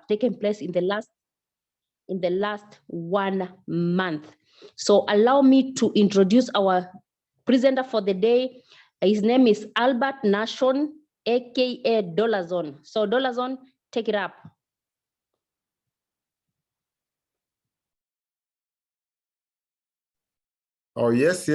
taken place in the last 1 month. So allow me to introduce our presenter for the day. His name is Albert Nashon, aka Dolazon. So Dolazon, take it up. Oh, yes.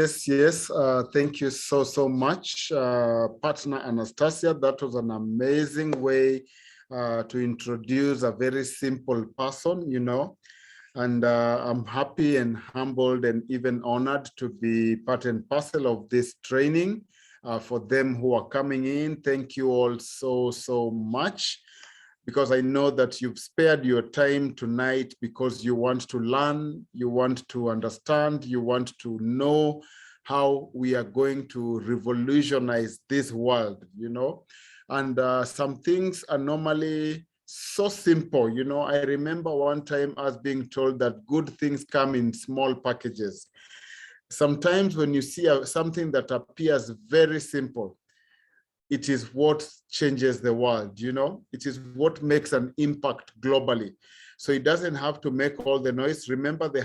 Thank you so much, partner Anastasia. That was an amazing way to introduce a very simple person, you know. And I'm happy and humbled and even honored to be part and parcel of this training. For them who are coming in, thank you all so much, because I know that you've spared your time tonight because you want to learn, you want to understand, you want to know how we are going to revolutionize this world, you know. And some things are normally so simple, you know. I remember one time us being told that good things come in small packages. Sometimes when you see something that appears very simple, it is what changes the world, you know. It is what makes an impact globally. So it doesn't have to make all the noise. Remember the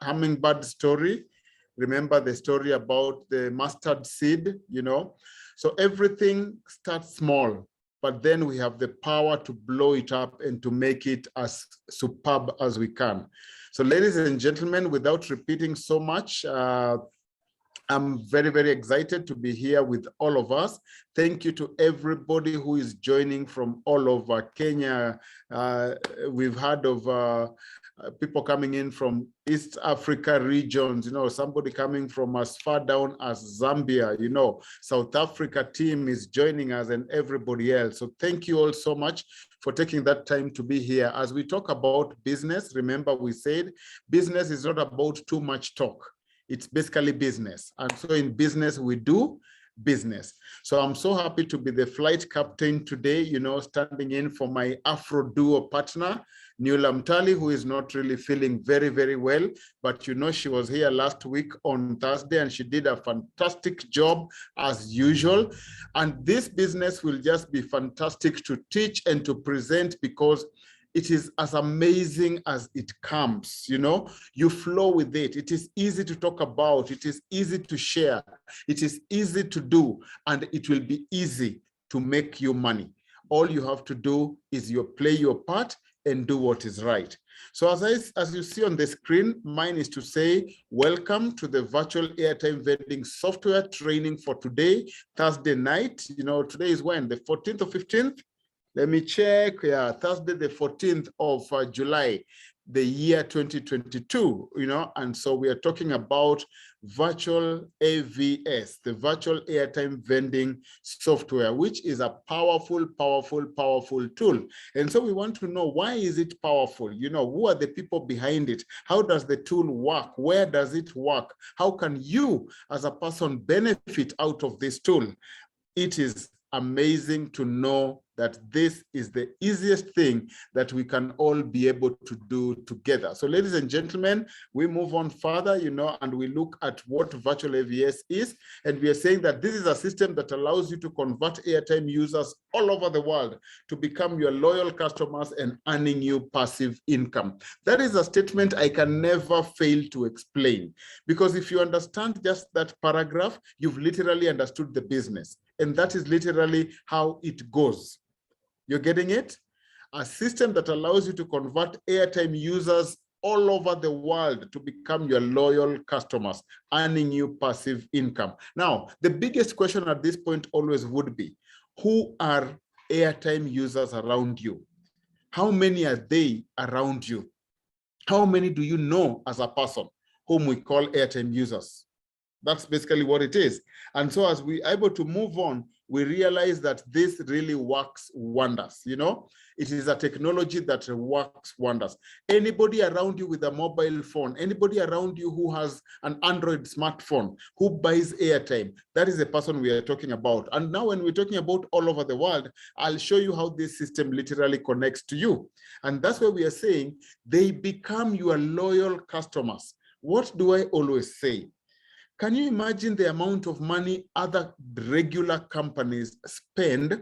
hummingbird story? Remember the story about the mustard seed, you know? So everything starts small, but then we have the power to blow it up and to make it as superb as we can. So ladies and gentlemen, without repeating so much, I'm very excited to be here with all of us. Thank you to everybody who is joining from all over Kenya. We've heard of people coming in from East Africa regions, you know, somebody coming from as far down as Zambia, you know, South Africa team is joining us and everybody else. So thank you all so much for taking that time to be here. As we talk about business, remember we said business is not about too much talk. It's basically business. And so in business, we do business. So I'm so happy to be the flight captain today, you know, standing in for my Afro duo partner, Nuala Mtali, who is not really feeling very well, but you know, she was here last week on Thursday and she did a fantastic job as usual. And this business will just be fantastic to teach and to present because it is as amazing as it comes, you know, you flow with it. It is easy to talk about, it is easy to share, it is easy to do, and it will be easy to make you money. All you have to do is you play your part and do what is right. So as you see on the screen, mine is to say, welcome to the virtual airtime vending software training for today, Thursday night. You know, today is when? The 14th or 15th? Let me check. Yeah, Thursday, the 14th of July, the year 2022, you know, and so we are talking about Virtual AVS, the virtual airtime vending software, which is a powerful tool. And so we want to know, why is it powerful? You know, who are the people behind it? How does the tool work? Where does it work? How can you as a person benefit out of this tool? It is amazing to know that this is the easiest thing that we can all be able to do together. So ladies and gentlemen, we move on further, you know, and we look at what virtual AVS is. And we are saying that this is a system that allows you to convert airtime users all over the world to become your loyal customers and earning you passive income. That is a statement I can never fail to explain, because if you understand just that paragraph, you've literally understood the business. And that is literally how it goes. You're getting it? A system that allows you to convert airtime users all over the world to become your loyal customers, earning you passive income. Now, the biggest question at this point always would be, who are airtime users around you? How many are they around you? How many do you know as a person whom we call airtime users? That's basically what it is. And so as we're able to move on, we realize that this really works wonders. You know, it is a technology that works wonders. Anybody around you with a mobile phone, anybody around you who has an Android smartphone, who buys airtime, that is the person we are talking about. And now when we're talking about all over the world, I'll show you how this system literally connects to you. And that's why we are saying they become your loyal customers. What do I always say? Can you imagine the amount of money other regular companies spend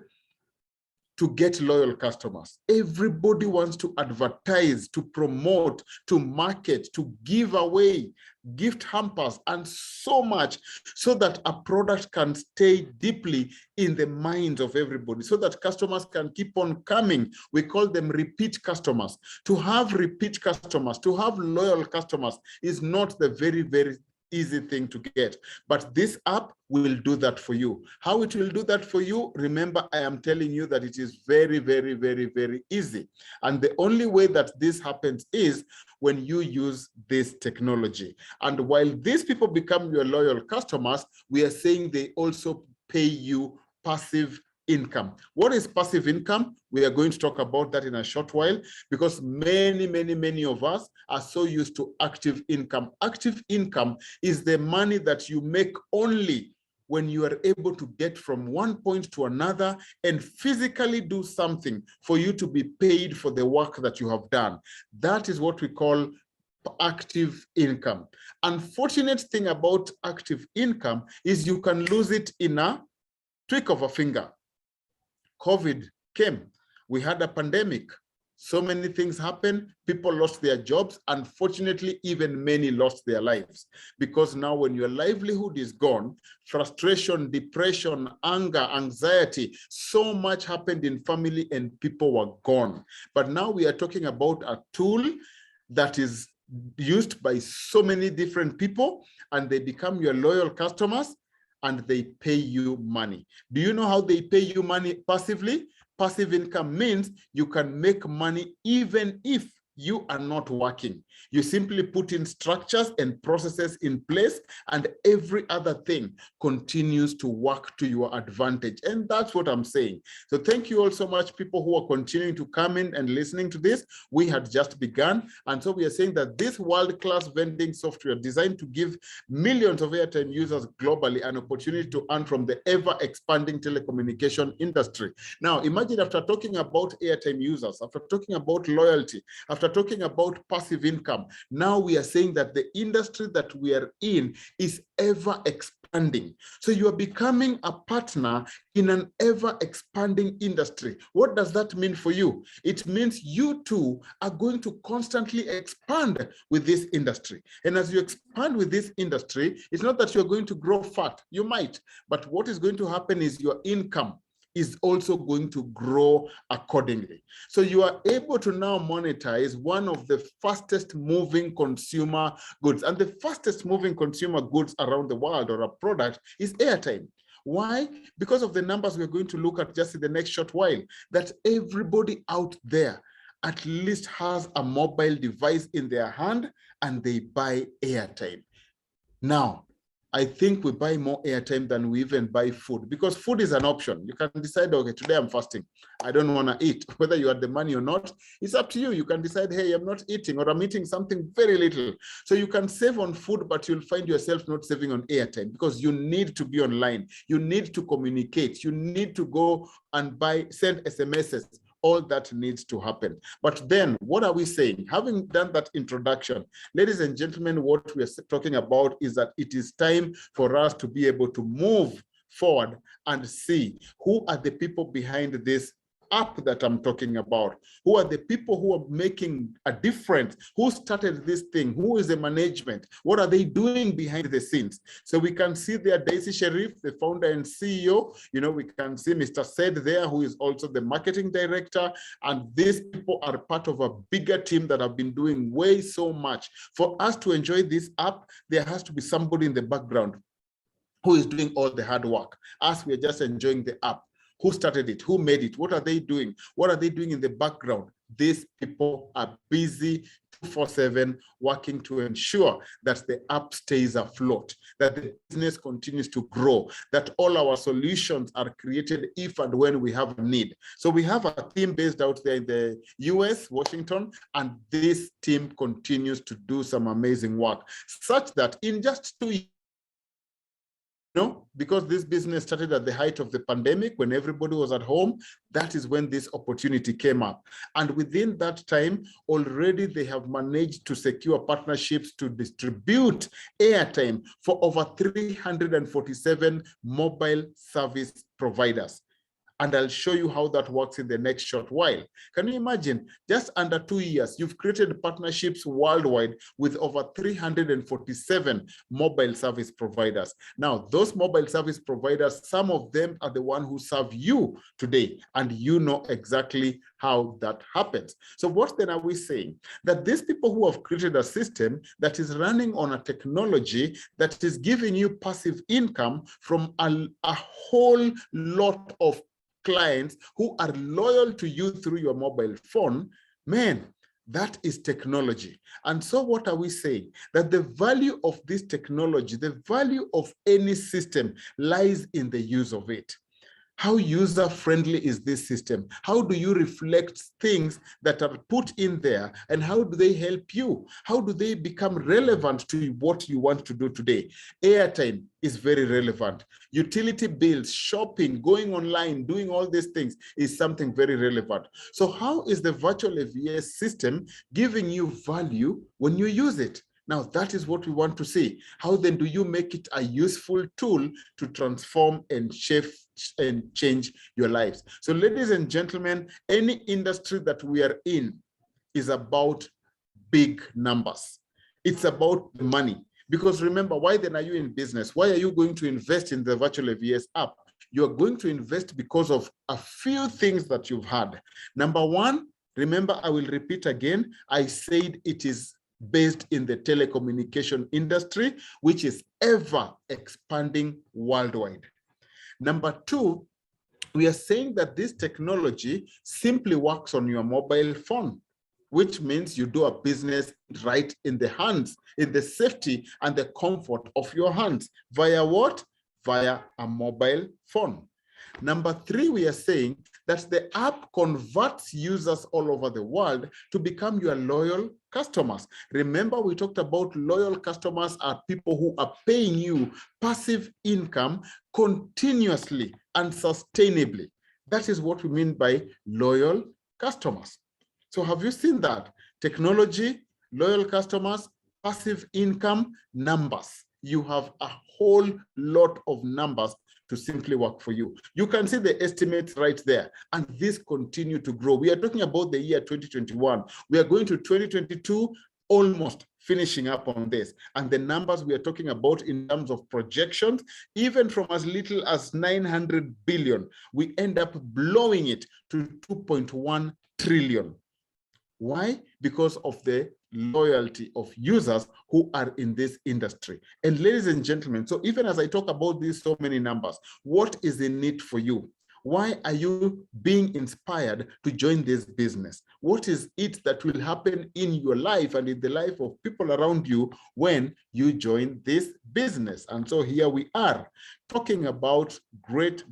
to get loyal customers. Everybody wants to advertise, to promote, to market, to give away gift hampers and so much, so that a product can stay deeply in the minds of everybody, so that customers can keep on coming. We call them repeat customers. To have repeat customers, to have loyal customers is not the very, very easy thing to get, but this app will do that for you. How it will do that for you? Remember, I am telling you that it is very, very, very, very easy. And the only way that this happens is when you use this technology. And while these people become your loyal customers, we are saying they also pay you passive income. What is passive income? We are going to talk about that in a short while, because many of us are so used to active income. Active income is the money that you make only when you are able to get from one point to another and physically do something for you to be paid for the work that you have done. That is what we call active income. Unfortunate thing about active income is you can lose it in a tweak of a finger. COVID came, we had a pandemic, so many things happened, people lost their jobs, unfortunately even many lost their lives, because now when your livelihood is gone, frustration, depression, anger, anxiety, so much happened in family and people were gone. But now we are talking about a tool that is used by so many different people, and they become your loyal customers, and they pay you money. Do you know how they pay you money passively? Passive income means you can make money even if you are not working. You simply put in structures and processes in place, and every other thing continues to work to your advantage. And that's what I'm saying. So thank you all so much, people who are continuing to come in and listening to this. We had just begun. And so we are saying that this world-class vending software designed to give millions of Airtime users globally an opportunity to earn from the ever-expanding telecommunication industry. Now, imagine after talking about Airtime users, after talking about loyalty, after talking about passive income, now we are saying that the industry that we are in is ever expanding. So you are becoming a partner in an ever expanding industry. What does that mean for you? It means you too are going to constantly expand with this industry. And as you expand with this industry, it's not that you're going to grow fat. You might, but what is going to happen is your income is also going to grow accordingly. So you are able to now monetize one of the fastest moving consumer goods. And the fastest moving consumer goods around the world, or a product, is airtime. Why? Because of the numbers we're going to look at just in the next short while, that everybody out there at least has a mobile device in their hand and they buy airtime. Now, I think we buy more airtime than we even buy food, because food is an option. You can decide, okay, today I'm fasting, I don't want to eat. Whether you have the money or not, it's up to you. You can decide, hey, I'm not eating, or I'm eating something very little. So you can save on food, but you'll find yourself not saving on airtime, because you need to be online. You need to communicate. You need to go and send SMSs. All that needs to happen. But then what are we saying? Having done that introduction, ladies and gentlemen, what we are talking about is that it is time for us to be able to move forward and see who are the people behind this app that I'm talking about. Who are the people who are making a difference? Who started this thing? Who is the management? What are they doing behind the scenes? So we can see there Daisy Sharif, the founder and CEO. You know, we can see Mr. Said there, who is also the marketing director. And these people are part of a bigger team that have been doing way so much. For us to enjoy this app, there has to be somebody in the background who is doing all the hard work. Us, we are just enjoying the app. Who started it? Who made it? What are they doing? What are they doing in the background? These people are busy 24/7 working to ensure that the app stays afloat, that the business continues to grow, that all our solutions are created if and when we have a need. So we have a team based out there in the US, Washington, and this team continues to do some amazing work, such that in just 2 years, because this business started at the height of the pandemic, when everybody was at home, that is when this opportunity came up. And within that time, already they have managed to secure partnerships to distribute airtime for over 347 mobile service providers. And I'll show you how that works in the next short while. Can you imagine? Just under 2 years, you've created partnerships worldwide with over 347 mobile service providers. Now, those mobile service providers, some of them are the ones who serve you today, and you know exactly how that happens. So what then are we saying? That these people who have created a system that is running on a technology that is giving you passive income from a whole lot of clients who are loyal to you through your mobile phone, man, that is technology. And so what are we saying? That the value of this technology, the value of any system lies in the use of it. How user-friendly is this system? How do you reflect things that are put in there, and how do they help you? How do they become relevant to what you want to do today? Airtime is very relevant. Utility bills, shopping, going online, doing all these things is something very relevant. So how is the virtual AVS system giving you value when you use it? Now, that is what we want to see. How then do you make it a useful tool to transform and shape and change your lives? So ladies and gentlemen, any industry that we are in is about big numbers. It's about money. Because remember, why then are you in business? Why are you going to invest in the virtual AVS app? You're going to invest because of a few things that you've had. Number one, remember, I will repeat again, I said it is based in the telecommunication industry, which is ever expanding worldwide. Number two, we are saying that this technology simply works on your mobile phone, which means you do a business right in the hands, in the safety and the comfort of your hands. Via what? Via a mobile phone. Number three, we are saying that the app converts users all over the world to become your loyal customers. Remember, we talked about loyal customers are people who are paying you passive income continuously and sustainably. That is what we mean by loyal customers. So have you seen that? Technology, loyal customers, passive income, numbers. You have a whole lot of numbers to simply work for you. You can see the estimates right there, and this continue to grow. We are talking about the year 2021. We are going to 2022, almost finishing up on this. And the numbers we are talking about in terms of projections, even from as little as 900 billion, we end up blowing it to 2.1 trillion. Why? Because of the loyalty of users who are in this industry. And ladies and gentlemen, so even as I talk about these so many numbers, what is in it for you? Why are you being inspired to join this business? What is it that will happen in your life and in the life of people around you when you join this business? And so here we are talking about great,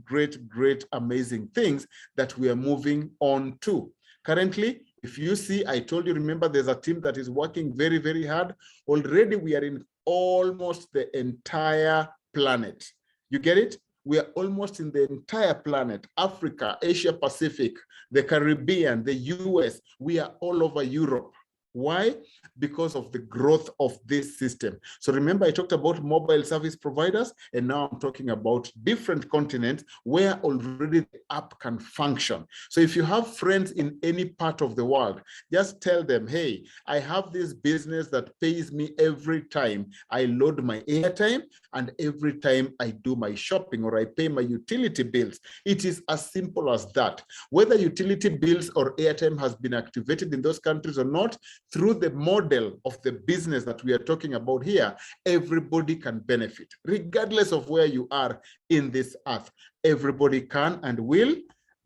amazing things that we are moving on to. Currently, if you see, I told you, remember, there's a team that is working very, very hard. Already we are in almost the entire planet. You get it? We are almost in the entire planet, Africa, Asia Pacific, the Caribbean, the US. We are all over Europe. Why? Because of the growth of this system. So remember, I talked about mobile service providers, and now I'm talking about different continents where already the app can function. So if you have friends in any part of the world, just tell them, hey, I have this business that pays me every time I load my airtime and every time I do my shopping or I pay my utility bills. It is as simple as that. Whether utility bills or airtime has been activated in those countries or not, through the model of the business that we are talking about here, everybody can benefit, regardless of where you are in this earth. Everybody can and will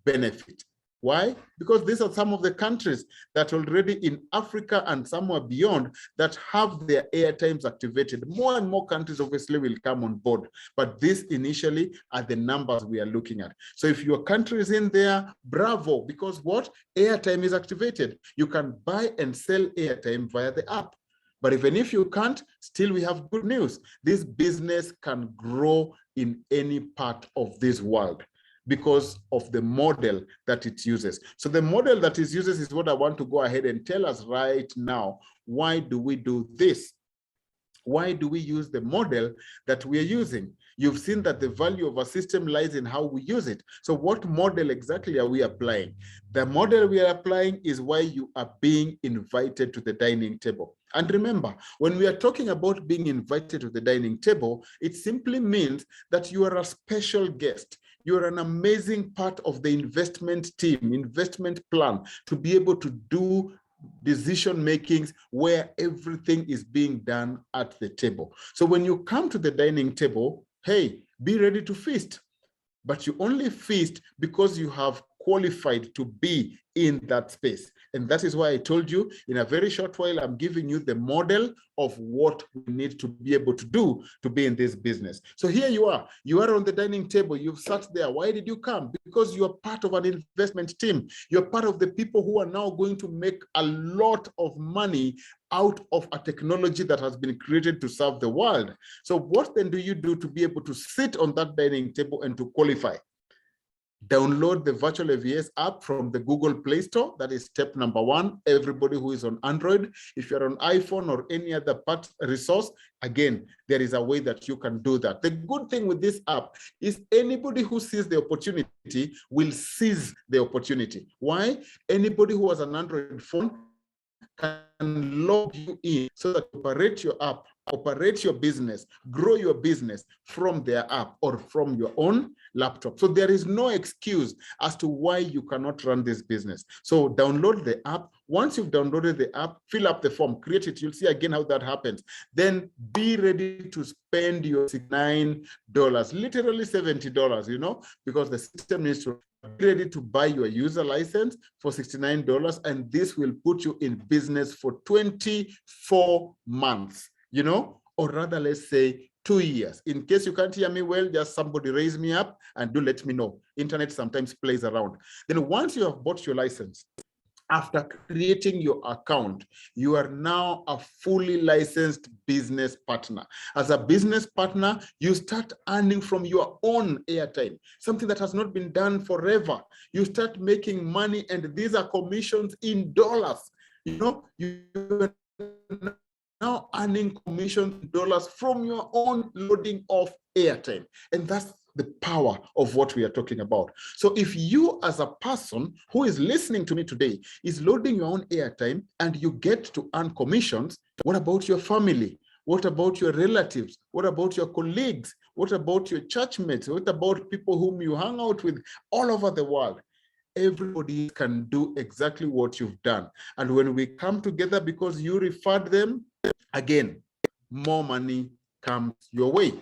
benefit. Why? Because these are some of the countries that already in Africa and somewhere beyond that have their airtimes activated. More and more countries obviously will come on board, but these initially are the numbers we are looking at. So if your country is in there, bravo, because what? Airtime is activated. You can buy and sell airtime via the app. But even if you can't, still we have good news. This business can grow in any part of this world, because of the model that it uses. So the model that it uses is what I want to go ahead and tell us right now. Why do we do this? Why do we use the model that we are using? You've seen that the value of a system lies in how we use it. So what model exactly are we applying? The model we are applying is why you are being invited to the dining table. And remember, when we are talking about being invited to the dining table, it simply means that you are a special guest. You are an amazing part of the investment team, investment plan, to be able to do decision makings where everything is being done at the table. So when you come to the dining table, hey, be ready to feast, but you only feast because you have qualified to be in that space. And that is why I told you in a very short while, I'm giving you the model of what we need to be able to do to be in this business. So here you are on the dining table, you've sat there. Why did you come? Because you're part of an investment team. You're part of the people who are now going to make a lot of money out of a technology that has been created to serve the world. So what then do you do to be able to sit on that dining table and to qualify? Download the Virtual AVS app from the Google Play Store. That is step number one. Everybody who is on Android, if you're on iPhone or any other resource, again, there is a way that you can do that. The good thing with this app is anybody who sees the opportunity will seize the opportunity. Why? Anybody who has an Android phone can log you in so that you operate your app, operate your business, grow your business from their app or from your own laptop. So there is no excuse as to why you cannot run this business. So download the app. Once you've downloaded the app, fill up the form, create it. You'll see again how that happens. Then be ready to spend your $69, literally $70, you know, because the system needs to be ready to buy your user license for $69, and this will put you in business for 24 months, you know, or rather, let's say 2 years. In case you can't hear me well, just somebody raise me up and do let me know. Internet sometimes plays around. Then once you have bought your license, after creating your account, you are now a fully licensed business partner. As a business partner, you start earning from your own airtime, something that has not been done forever. You start making money, and these are commissions in dollars. You know, you're now earning commission dollars from your own loading of airtime. And that's the power of what we are talking about. So if you as a person who is listening to me today is loading your own airtime and you get to earn commissions, what about your family? What about your relatives? What about your colleagues? What about your churchmates? What about people whom you hang out with all over the world? Everybody can do exactly what you've done. And when we come together because you referred them, again, more money comes your way.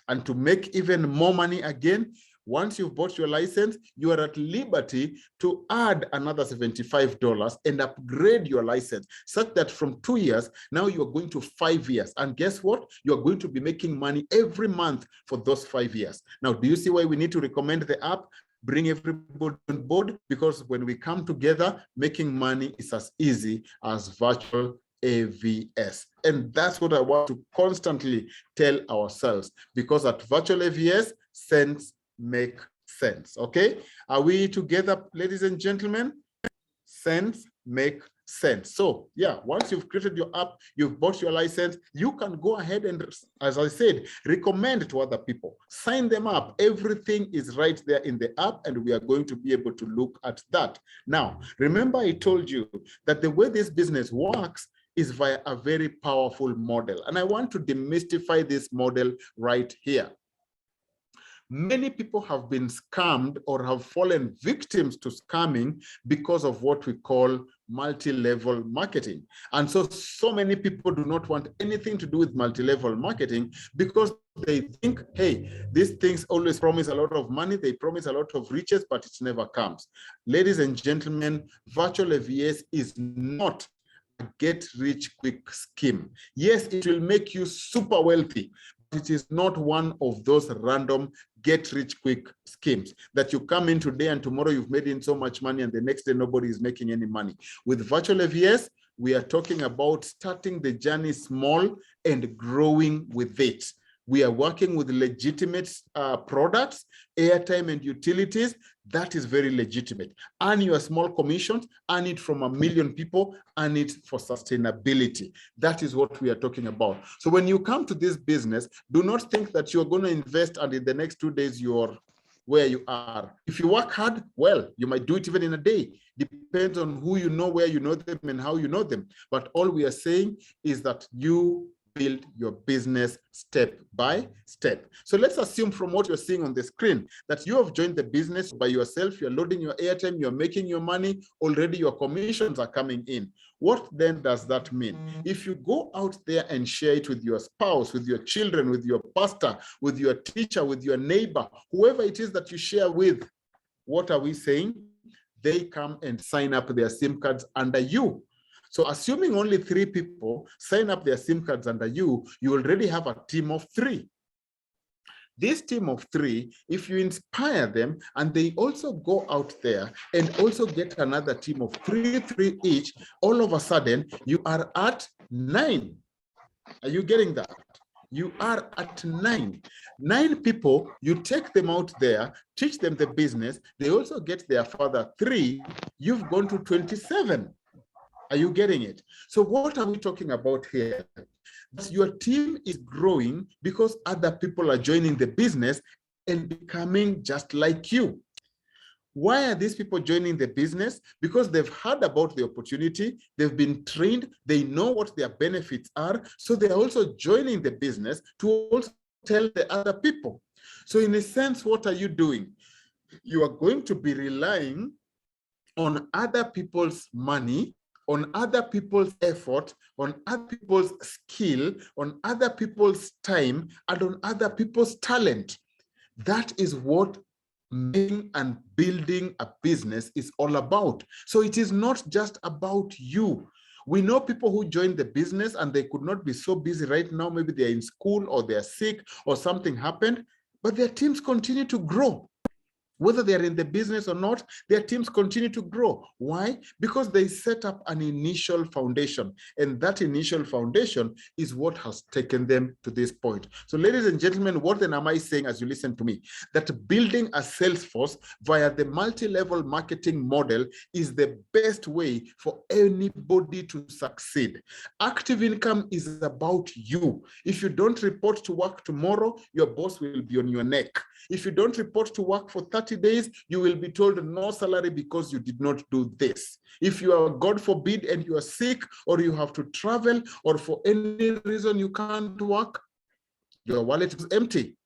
And to make even more money again, once you've bought your license, you are at liberty to add another $75 and upgrade your license such that from 2 years, now you're going to 5 years. And guess what? You're going to be making money every month for those 5 years. Now, do you see why we need to recommend the app? Bring everybody on board, because when we come together, making money is as easy as Virtual AVS. And that's what I want to constantly tell ourselves, because at Virtual AVS, sense make sense. Okay, are we together, ladies and gentlemen? Sense make sense. So yeah, once you've created your app, you've bought your license, you can go ahead and, as I said, recommend to other people, sign them up. Everything is right there in the app, and we are going to be able to look at that. Now, remember I told you that the way this business works is via a very powerful model. And I want to demystify this model right here. Many people have been scammed or have fallen victims to scamming because of what we call multi-level marketing. And so many people do not want anything to do with multi-level marketing because they think, hey, these things always promise a lot of money, they promise a lot of riches, but it never comes. Ladies and gentlemen, Virtual AVS is not a get-rich-quick scheme. Yes, it will make you super wealthy, but it is not one of those random get-rich-quick schemes that you come in today and tomorrow you've made in so much money and the next day nobody is making any money. With Virtual AVS, we are talking about starting the journey small and growing with it. We are working with legitimate products, airtime and utilities That is very legitimate. Earn your small commissions, earn it from 1 million people, earn it for sustainability. That is what we are talking about. So when you come to this business, do not think that you're going to invest and in the next 2 days you're where you are. If you work hard, well, you might do it even in a day. Depends on who you know, where you know them, and how you know them. But all we are saying is that you build your business step by step. So let's assume from what you're seeing on the screen that you have joined the business by yourself, you're loading your airtime, you're making your money, already your commissions are coming in. What then does that mean? If you go out there and share it with your spouse, with your children, with your pastor, with your teacher, with your neighbor, whoever it is that you share with, what are we saying? They come and sign up their SIM cards under you. So assuming only 3 people sign up their SIM cards under you, you already have a team of 3. This team of 3, if you inspire them and they also go out there and also get another team of 3 each, all of a sudden you are at 9. Are you getting that? You are at 9. 9 people, you take them out there, teach them the business, they also get their further 3, you've gone to 27. Are you getting it? So what are we talking about here? That your team is growing because other people are joining the business and becoming just like you. Why are these people joining the business? Because they've heard about the opportunity, they've been trained, they know what their benefits are, so they're also joining the business to also tell the other people. So in a sense, what are you doing? You are going to be relying on other people's money, on other people's effort, on other people's skill, on other people's time, and on other people's talent. That is what making and building a business is all about. So it is not just about you. We know people who joined the business and they could not be so busy right now. Maybe they're in school or they're sick or something happened, but their teams continue to grow. Whether they're in the business or not, their teams continue to grow. Why? Because they set up an initial foundation, and that initial foundation is what has taken them to this point. So ladies and gentlemen, what then am I saying as you listen to me? That building a sales force via the multi-level marketing model is the best way for anybody to succeed. Active income is about you. If you don't report to work tomorrow, your boss will be on your neck. If you don't report to work for 30 days, you will be told no salary because you did not do this. If you are, God forbid, and you are sick or you have to travel or for any reason you can't work, your wallet is empty.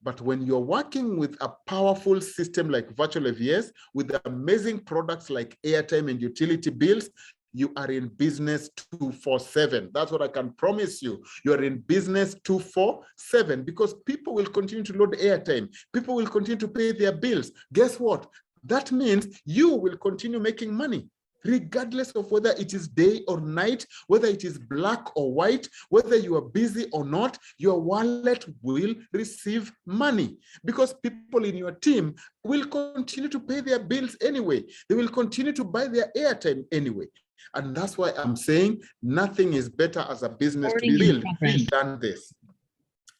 But when you're working with a powerful system like Virtual AVS, with amazing products like Airtime and utility bills, you are in business 24/7. That's what I can promise you. You are in business 24/7 because people will continue to load airtime. People will continue to pay their bills. Guess what? That means you will continue making money, regardless of whether it is day or night, whether it is black or white, whether you are busy or not, your wallet will receive money because people in your team will continue to pay their bills anyway. They will continue to buy their airtime anyway. And that's why I'm saying nothing is better as a business to build than this.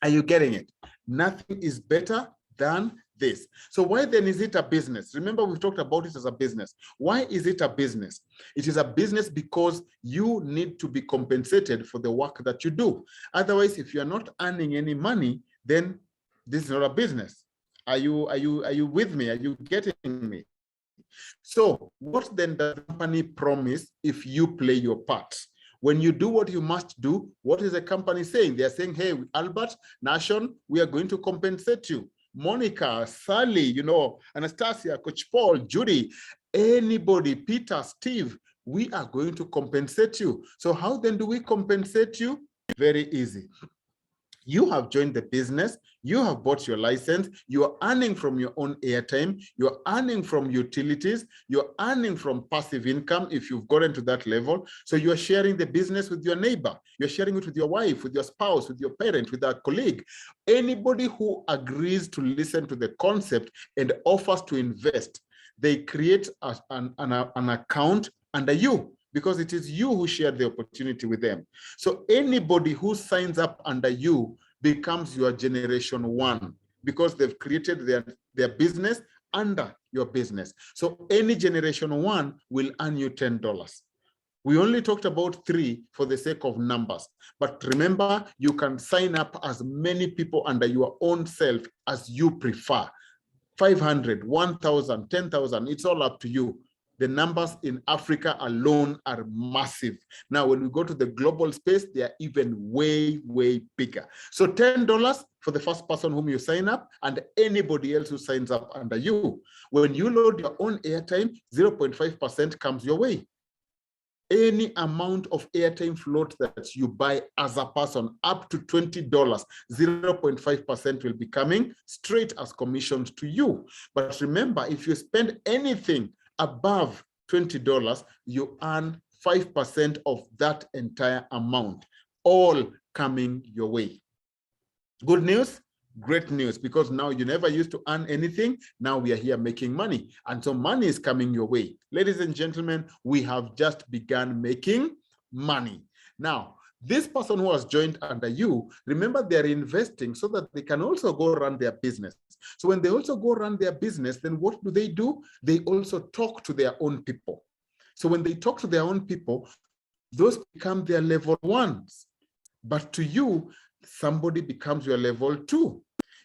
Are you getting it? Nothing is better than this. So why then is it a business? Remember, we've talked about it as a business. Why is it a business? It is a business because you need to be compensated for the work that you do. Otherwise, if you're not earning any money, then this is not a business. Are you with me? Are you getting me? So what then does the company promise if you play your part? When you do what you must do, what is the company saying? They're saying, hey, Albert, Nation, we are going to compensate you. Monica, Sally, you know, Anastasia, Coach Paul, Judy, anybody, Peter, Steve, we are going to compensate you. So how then do we compensate you? Very easy. You have joined the business, you have bought your license, you are earning from your own airtime, you're earning from utilities, you're earning from passive income if you've gotten to that level. So you're sharing the business with your neighbor, you're sharing it with your wife, with your spouse, with your parent, with a colleague. Anybody who agrees to listen to the concept and offers to invest, they create an account under you, because it is you who shared the opportunity with them. So anybody who signs up under you becomes your generation 1 because they've created their business under your business. So any generation one will earn you $10. We only talked about 3 for the sake of numbers. But remember, you can sign up as many people under your own self as you prefer. 500, 1,000, 10,000, it's all up to you. The numbers in Africa alone are massive. Now, when we go to the global space, they are even way, way bigger. So $10 for the first person whom you sign up and anybody else who signs up under you. When you load your own airtime, 0.5% comes your way. Any amount of airtime float that you buy as a person up to $20, 0.5% will be coming straight as commissions to you. But remember, if you spend anything above $20, you earn 5% of that entire amount, all coming your way. Good news? Great news, because now you never used to earn anything. Now we are here making money. And so money is coming your way. Ladies and gentlemen, we have just begun making money. Now, this person who has joined under you, remember they're investing so that they can also go run their business. So when they also go run their business, then what do? They also talk to their own people. So when they talk to their own people, those become their level ones. But to you, somebody becomes your level 2.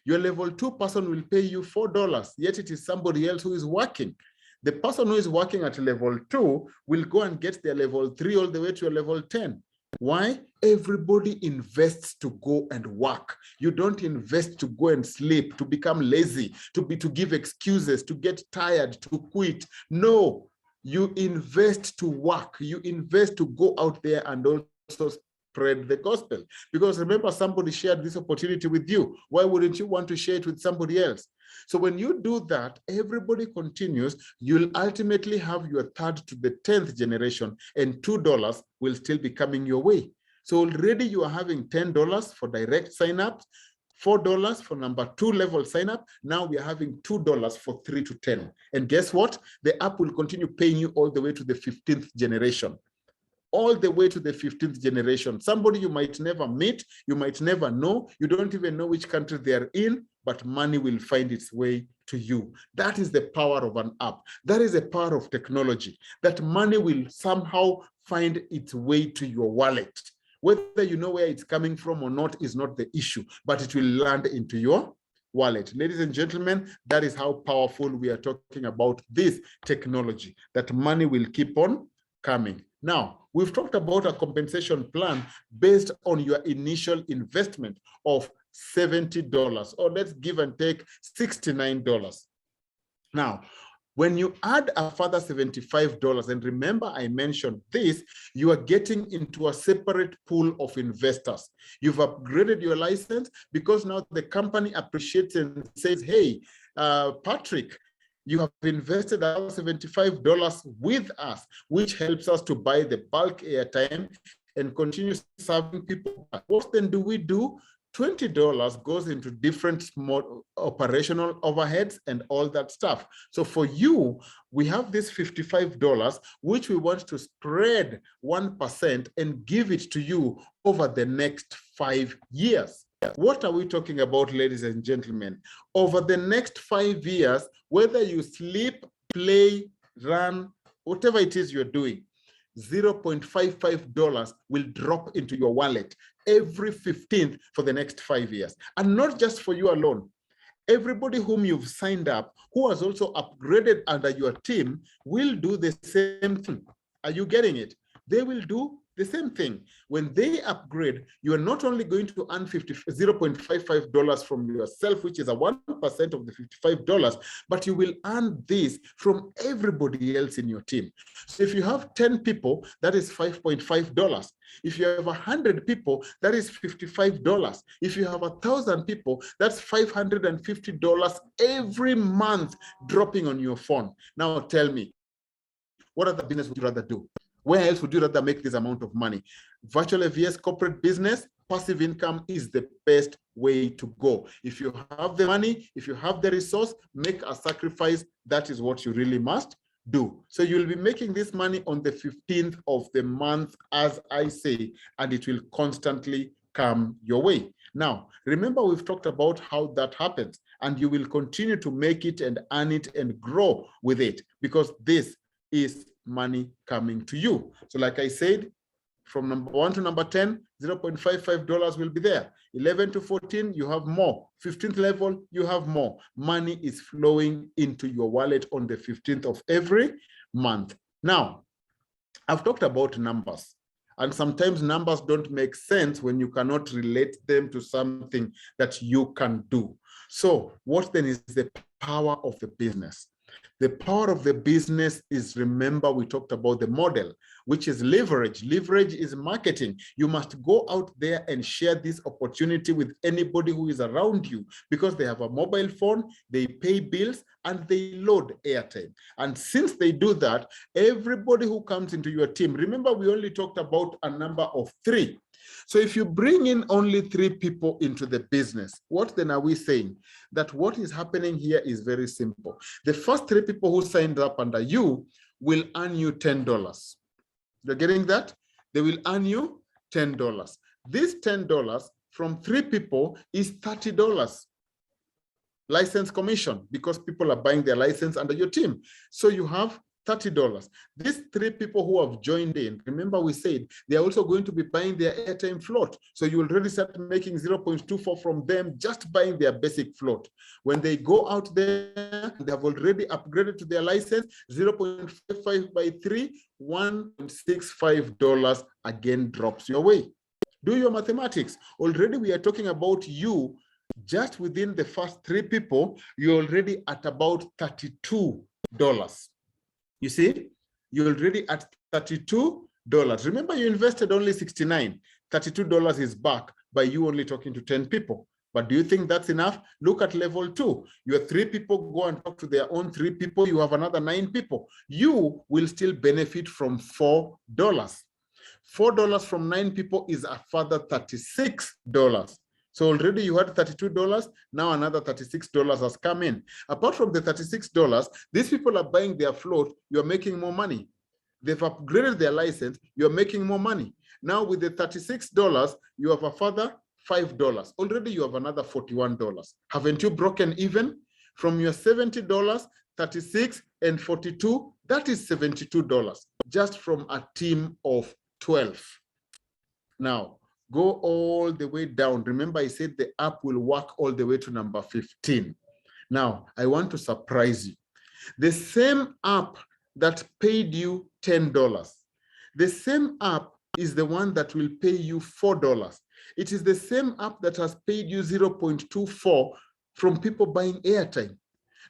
Your level 2 person will pay you $4, yet it is somebody else who is working. The person who is working at level 2 will go and get their level 3 all the way to a level 10. Why? Everybody invests to go and work. You don't invest to go and sleep, to become lazy, to give excuses, to get tired, to quit. No, you invest to work. You invest to go out there and also spread the gospel. Because remember, somebody shared this opportunity with you. Why wouldn't you want to share it with somebody else? So when you do that, everybody continues, you'll ultimately have your 3rd to the 10th generation, and $2 will still be coming your way. So already you are having $10 for direct sign-ups, $4 for number 2 level sign-up. Now we are having $2 for 3 to 10. And guess what? The app will continue paying you all the way to the 15th generation. All the way to the 15th generation. Somebody you might never meet, you might never know, you don't even know which country they're in, but money will find its way to you. That is the power of an app. That is the power of technology, that money will somehow find its way to your wallet. Whether you know where it's coming from or not is not the issue, but it will land into your wallet. Ladies and gentlemen, that is how powerful we are talking about this technology, that money will keep on coming. Now, we've talked about a compensation plan based on your initial investment of $70, or let's give and take $69. Now, when you add a further $75, and remember I mentioned this, you are getting into a separate pool of investors. You've upgraded your license because now the company appreciates and says, hey, Patrick, you have invested $75 with us, which helps us to buy the bulk airtime and continue serving people. What then do we do? $20 goes into different small operational overheads and all that stuff. So for you, we have this $55, which we want to spread 1% and give it to you over the next 5 years. What are we talking about, ladies and gentlemen? Over the next 5 years, whether you sleep, play, run, whatever it is you're doing, $0.55 will drop into your wallet every 15th for the next 5 years. And not just for you alone. Everybody whom you've signed up, who has also upgraded under your team, will do the same thing. Are you getting it? They will do the same thing. When they upgrade, you are not only going to earn $0.55 from yourself, which is a 1% of the $55, but you will earn this from everybody else in your team. So if you have 10 people, that is $5.5. If you have 100 people, that is $55. If you have 1,000 people, that's $550 every month dropping on your phone. Now tell me, what other business would you rather do? Where else would you rather make this amount of money? Virtual AVS corporate business, passive income is the best way to go. If you have the money, if you have the resource, make a sacrifice. That is what you really must do. So you'll be making this money on the 15th of the month, as I say, and it will constantly come your way. Now, remember, we've talked about how that happens, and you will continue to make it and earn it and grow with it, because this is money coming to you. So like I said, from number 1 to number 10, $0.55 will be there. 11 to 14, you have more. 15th level, you have more. Money is flowing into your wallet on the 15th of every month. Now, I've talked about numbers, and sometimes numbers don't make sense when you cannot relate them to something that you can do. So what then is the power of the business? The power of the business is, remember, we talked about the model, which is leverage. Leverage is marketing. You must go out there and share this opportunity with anybody who is around you, because they have a mobile phone, they pay bills, and they load airtime. And since they do that, everybody who comes into your team, remember, we only talked about a number of 3. So if you bring in only 3 people into the business, what then are we saying? That what is happening here is very simple. The first 3 people who signed up under you will earn you $10. You're getting that? They will earn you $10. This $10 from 3 people is $30. License commission, because people are buying their license under your team. So you have $30. These 3 people who have joined in, remember we said they are also going to be buying their airtime float. So you already start making 0.24 from them just buying their basic float. When they go out there, they have already upgraded to their license, 0.55 by 3, $1.65 again drops your way. Do your mathematics. Already we are talking about you, just within the first 3 people, you're already at about $32. You see, you're already at $32. Remember, you invested only $69. $32 is back by you only talking to 10 people. But do you think that's enough? Look at level 2. Your 3 people go and talk to their own 3 people. You have another 9 people. You will still benefit from $4. $4 from 9 people is a further $36. So already you had $32, now another $36 has come in. Apart from the $36, these people are buying their float, you're making more money. They've upgraded their license, you're making more money. Now with the $36, you have a further $5. Already you have another $41. Haven't you broken even? From your $70, 36 and 42, that is $72, just from a team of 12. Now, go all the way down. Remember, I said the app will work all the way to number 15. Now, I want to surprise you. The same app that paid you $10, the same app is the one that will pay you $4. It is the same app that has paid you 0.24 from people buying airtime.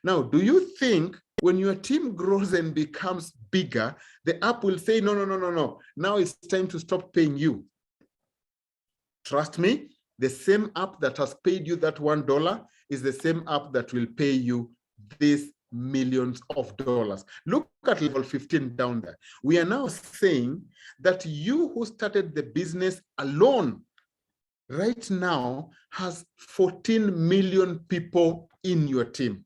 Now, do you think when your team grows and becomes bigger, the app will say, no, no, no, no, no, now it's time to stop paying you? Trust me, the same app that has paid you that $1 is the same app that will pay you these millions of dollars. Look at level 15 down there. We are now saying that you who started the business alone right now has 14 million people in your team.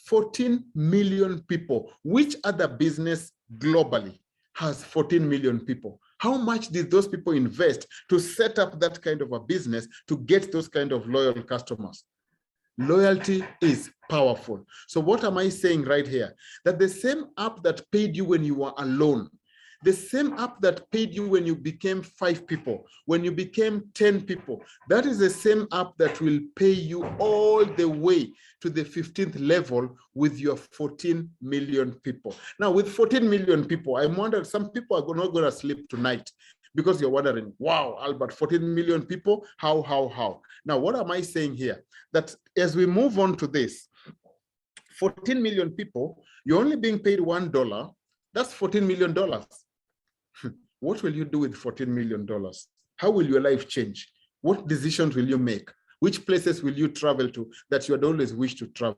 14 million people. Which other business globally has 14 million people? How much did those people invest to set up that kind of a business to get those kind of loyal customers? Loyalty is powerful. So what am I saying right here? That the same app that paid you when you were alone, the same app that paid you when you became 5 people, when you became 10 people, that is the same app that will pay you all the way to the 15th level with your 14 million people. Now, with 14 million people, I'm wondering, some people are not going to sleep tonight because you're wondering, wow, Albert, 14 million people, how? Now, what am I saying here? That as we move on to this, 14 million people, you're only being paid $1, that's $14 million. What will you do with $14 million? How will your life change? What decisions will you make? Which places will you travel to that you had always wished to travel?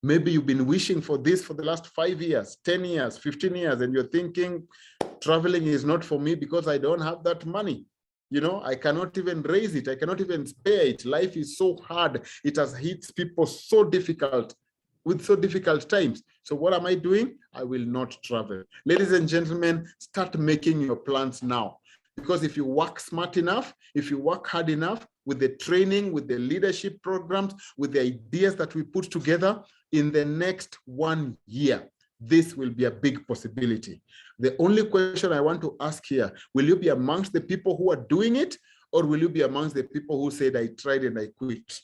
Maybe you've been wishing for this for the last 5 years, 10 years, 15 years, and you're thinking traveling is not for me because I don't have that money. You know, I cannot even raise it. I cannot even spare it. Life is so hard. It has hit people so difficult with so difficult times. So what am I doing? I will not travel. Ladies and gentlemen, start making your plans now, Because if you work smart enough, if you work hard enough with the training, with the leadership programs, with the ideas that we put together, in the next 1 year, this will be a big possibility. The only question I want to ask here, will you be amongst the people who are doing it, or will you be amongst the people who said, I tried and I quit?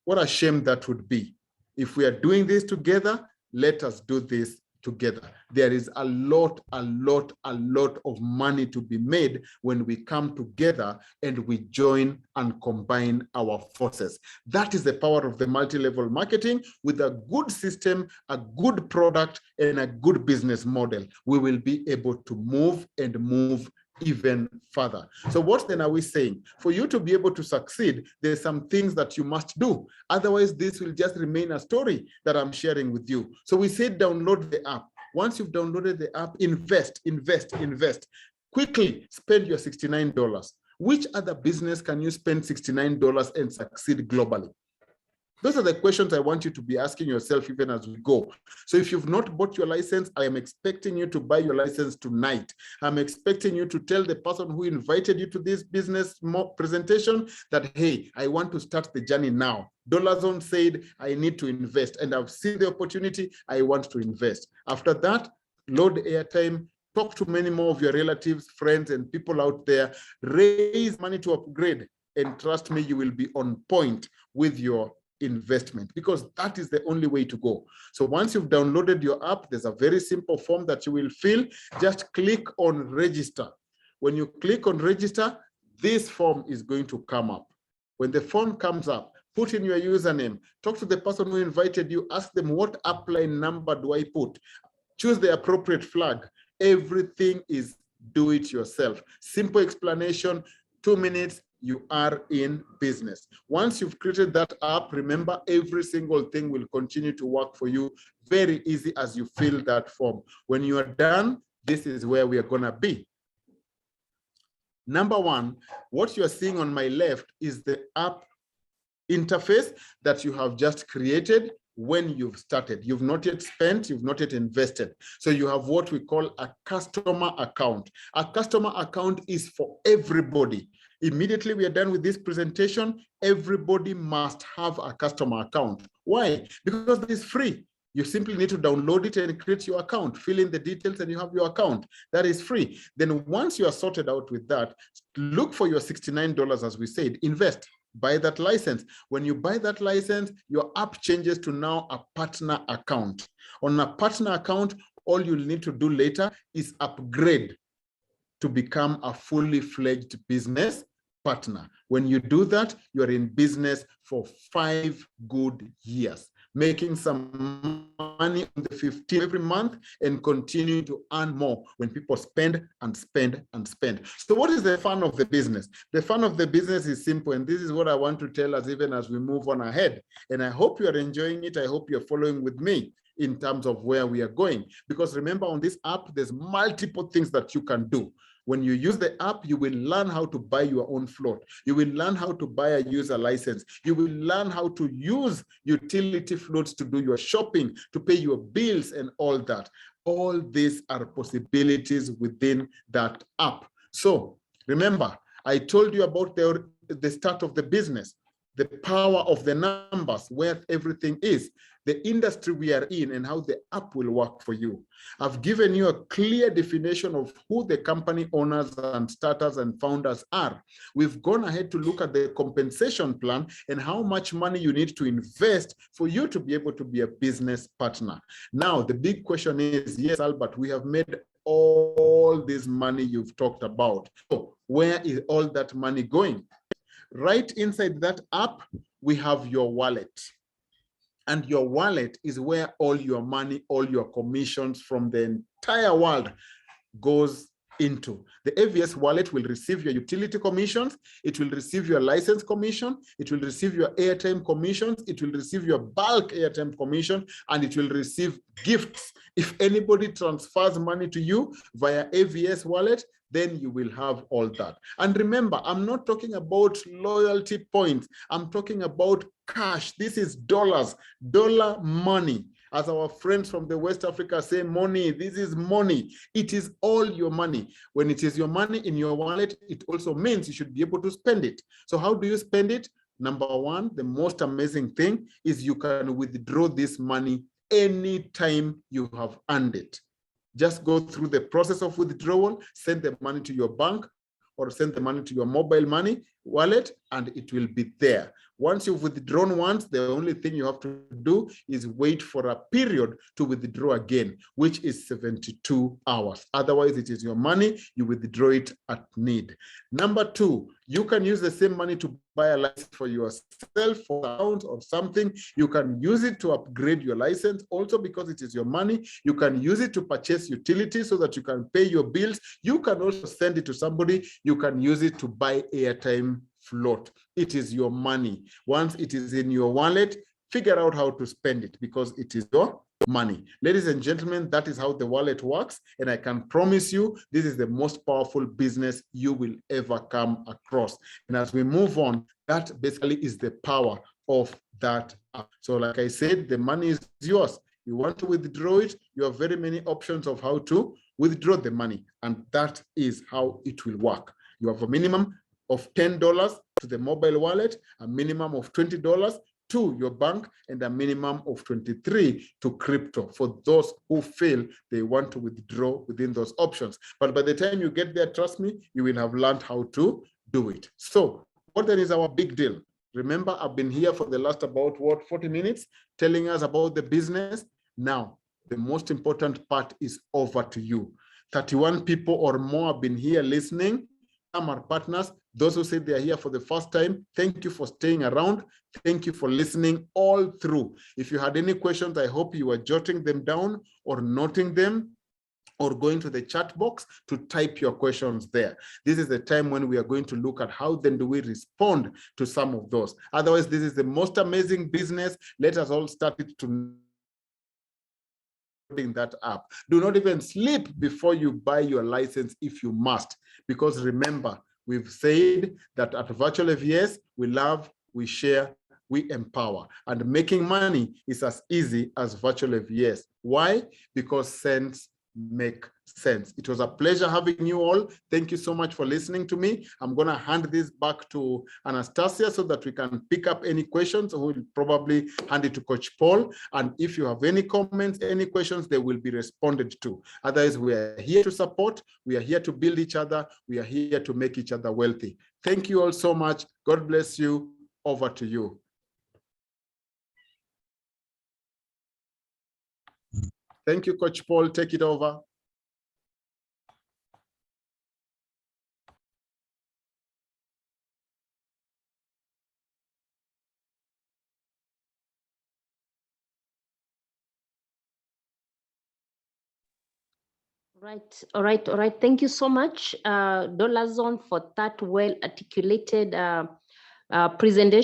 What a shame that would be. If we are doing this together, let us do this together. There is a lot of money to be made when we come together and we join and combine our forces. That is the power of the multi-level marketing. With a good system, a good product, and a good business model, we will be able to move and move even further. So what then are we saying? For you to be able to succeed, there's some things that you must do. Otherwise, this will just remain a story that I'm sharing with you. So we say download the app. Once you've downloaded the app, invest. Quickly spend your $69. Which other business can you spend $69 and succeed globally? Those are the questions I want you to be asking yourself even as we go. So if you've not bought your license, I am expecting you to buy your license tonight. I'm expecting you to tell the person who invited you to this business presentation that, hey, I want to start the journey now. Dollarzone said, I need to invest, and I've seen the opportunity, I want to invest. After that, load Airtime, talk to many more of your relatives, friends, and people out there, raise money to upgrade, and trust me, you will be on point with your investment, because that is the only way to go. So once you've downloaded your app, there's a very simple form that you will fill. Just click on register. When you click on register, this form is going to come up. When the form comes up, put in your username, talk to the person who invited you, ask them, what upline number do I put? Choose the appropriate flag. Everything is do it yourself. Simple explanation, 2 minutes, you are in business. Once you've created that app, remember, every single thing will continue to work for you. Very easy as you fill that form. When you are done, this is where we are gonna be. Number one, what you're seeing on my left is the app interface that you have just created when you've started. You've not yet spent, you've not yet invested. So you have what we call a customer account. A customer account is for everybody. Immediately we are done with this presentation, everybody must have a customer account. Why? Because it is free. You simply need to download it and create your account, fill in the details, and you have your account. That is free. Then once you are sorted out with that, look for your $69, as we said, invest. Buy that license. When you buy that license, your app changes to now a partner account. On a partner account, all you'll need to do later is upgrade to become a fully fledged business partner. When you do that, you're in business for 5 good years, making some money on the 15th every month and continue to earn more when people spend and spend and spend. So what is the fun of the business? The fun of the business is simple, and this is what I want to tell us even as we move on ahead. And I hope you are enjoying it. I hope you're following with me in terms of where we are going. Because remember, on this app, there's multiple things that you can do. When you use the app, you will learn how to buy your own float. You will learn how to buy a user license. You will learn how to use utility floats to do your shopping, to pay your bills and all that. All these are possibilities within that app. So remember, I told you about the start of the business, the power of the numbers, where everything is, the industry we are in, and how the app will work for you. I've given you a clear definition of who the company owners and starters and founders are. We've gone ahead to look at the compensation plan and how much money you need to invest for you to be able to be a business partner. Now, the big question is, yes, Albert, we have made all this money you've talked about. So where is all that money going? Right inside that app, we have your wallet. And your wallet is where all your money, all your commissions from the entire world goes into. The AVS wallet will receive your utility commissions, it will receive your license commission, it will receive your airtime commissions, it will receive your bulk airtime commission, and it will receive gifts. If anybody transfers money to you via AVS wallet, then you will have all that. And remember, I'm not talking about loyalty points. I'm talking about cash. This is dollars, dollar money. As our friends from the West Africa say, money, this is money. It is all your money. When it is your money in your wallet, it also means you should be able to spend it. So how do you spend it? Number one, the most amazing thing is you can withdraw this money anytime you have earned it. Just go through the process of withdrawal, send the money to your bank or send the money to your mobile money wallet, and it will be there. Once you've withdrawn once, the only thing you have to do is wait for a period to withdraw again, which is 72 hours. Otherwise, it is your money, you withdraw it at need. Number two, you can use the same money to buy a license for yourself, for account or something. You can use it to upgrade your license. Also, because it is your money, you can use it to purchase utilities so that you can pay your bills. You can also send it to somebody. You can use it to buy airtime float. It is your money. Once it is in your wallet, figure out how to spend it because it is your money. Ladies and gentlemen, that is how the wallet works. And I can promise you, this is the most powerful business you will ever come across. And as we move on, that basically is the power of that app. So like I said, the money is yours. You want to withdraw it, you have very many options of how to withdraw the money. And that is how it will work. You have a minimum of $10 to the mobile wallet, a minimum of $20 to your bank, and a minimum of 23 to crypto for those who feel they want to withdraw within those options. But by the time you get there, trust me, you will have learned how to do it. So what then is our big deal? Remember, I've been here for the last about 40 minutes telling us about the business. Now, the most important part is over to you. 31 people or more have been here listening. Some are partners. Those who say they are here for the first time, thank you for staying around. Thank you for listening all through. If you had any questions, I hope you were jotting them down or noting them or going to the chat box to type your questions there. This is the time when we are going to look at how then do we respond to some of those. Otherwise, this is the most amazing business. Let us all start it to that app. Do not even sleep before you buy your license if you must, because remember, we've said that at Virtual AVS, we love, we share, we empower, and making money is as easy as Virtual AVS. Why? Because cents make sense. It was a pleasure having you all. Thank you so much for listening to me. I'm going to hand this back to Anastasia so that we can pick up any questions. We'll probably hand it to Coach Paul. And if you have any comments, any questions, they will be responded to. Otherwise, we are here to support. We are here to build each other. We are here to make each other wealthy. Thank you all so much. God bless you. Over to you. Thank you, Coach Paul. Take it over. Right. All right. All right. Thank you so much, Dolazon, for that well articulated presentation.